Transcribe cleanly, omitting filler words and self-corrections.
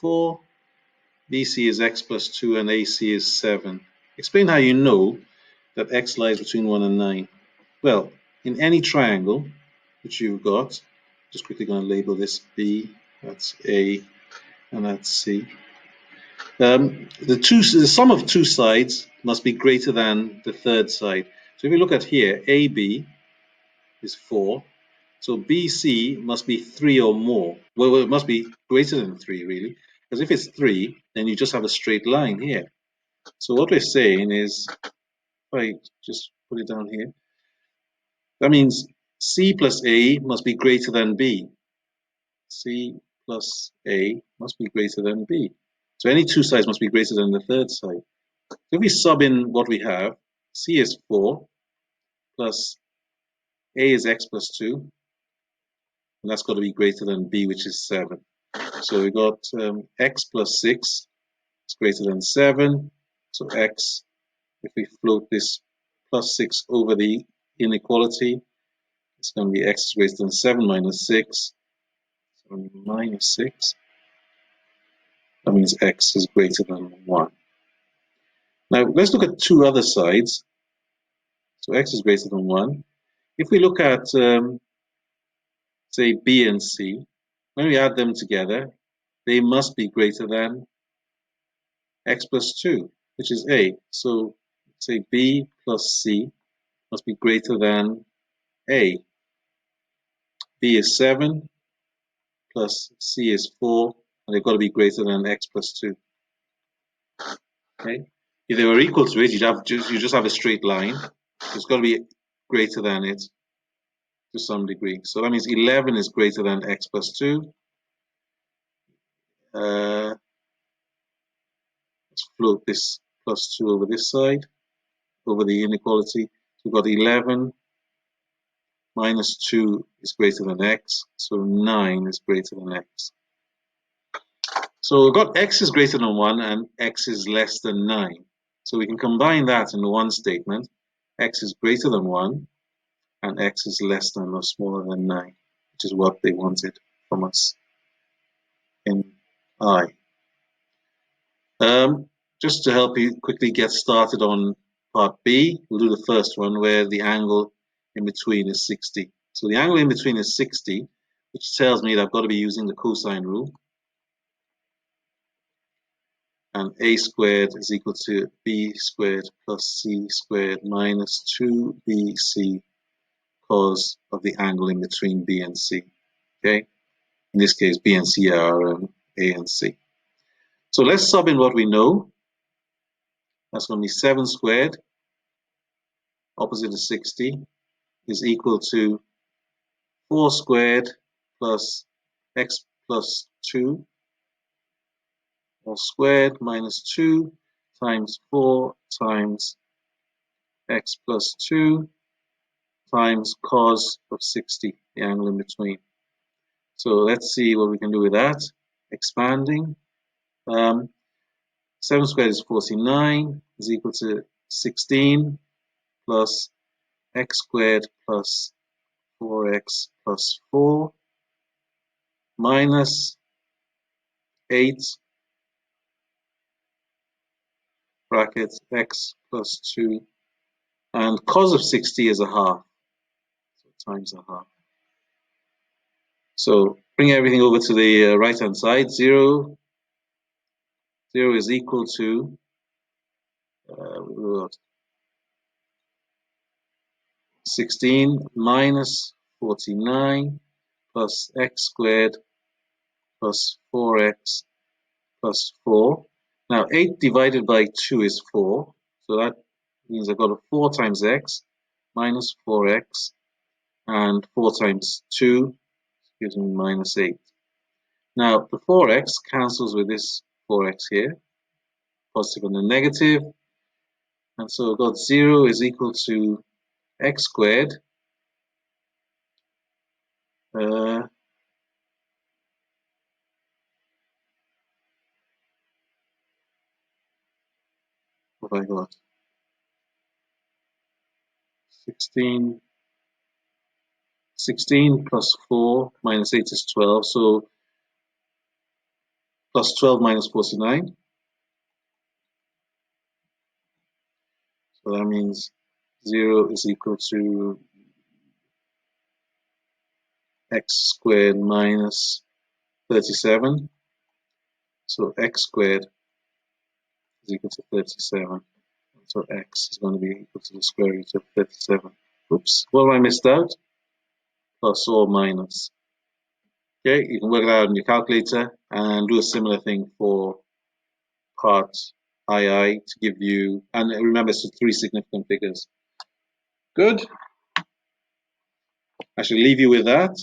4, BC is x plus 2, and AC is 7. Explain how you know that x lies between 1 and 9. Well, in any triangle which you've got, just quickly going to label this B, that's A, and that's C. The sum of two sides must be greater than the third side. So if we look at here, AB is 4, so BC must be 3 or more. Well, it must be greater than 3, really, because if it's 3, then you just have a straight line here. So what we're saying is, if I just put it down here, that means C plus A must be greater than B. C plus A must be greater than B. So any two sides must be greater than the third side. So if we sub in what we have, C is 4 plus A is x plus 2, and that's got to be greater than B, which is 7. So we got x plus 6 is greater than 7. So x, if we float this plus 6 over the inequality, it's going to be x is greater than 7 minus 6. So minus 6. That means x is greater than 1. Now let's look at two other sides. So x is greater than 1. If we look at, say, B and C, when we add them together, they must be greater than x plus 2, which is A. So say B plus C must be greater than A. B is 7 plus C is 4, and they've got to be greater than x plus 2. Okay? If they were equal to it, you just have a straight line. It's got to be greater than it to some degree. So that means 11 is greater than x plus 2. Let's float this plus 2 over this side, over the inequality. So we've got 11 minus 2 is greater than x, so 9 is greater than x. So we've got x is greater than 1 and x is less than 9. So we can combine that in one statement. X is greater than 1 and x is less than or smaller than 9, which is what they wanted from us in I. Just to help you quickly get started on part B, we'll do the first one where the angle in between is 60. So the angle in between is 60, which tells me that I've got to be using the cosine rule. And a squared is equal to b squared plus c squared minus 2bc cos of the angle in between b and c. Okay, in this case b and c are a and c. So let's sub in what we know. That's going to be 7 squared opposite of 60 is equal to 4 squared plus x plus 2 all squared minus 2 times 4 times x plus 2 times cos of 60, the angle in between. So let's see what we can do with that. Expanding. 7 squared is 49 is equal to 16 plus x squared plus 4x plus 4 minus 8 bracket x plus 2, and cos of 60 is a half, so times a half. So bring everything over to the right hand side. 0 is equal to 16 minus 49 plus x squared plus 4x plus 4. Now 8 divided by 2 is 4, so that means I've got a 4 times x minus 4x, and 4 times 2 gives me minus 8. Now the 4x cancels with this 4x here, positive and a negative, and so I've got 0 is equal to x squared what have I got? 16 plus 4 minus 8 is 12, so plus 12 minus 49. So that means 0 is equal to x squared minus 37. So x squared is equal to 37. So x is going to be equal to the square root of 37. Oops, what have I missed out? Plus or minus. Okay, you can work it out in your calculator and do a similar thing for part II to give you, and remember it's 3 significant figures. Good. I shall leave you with that.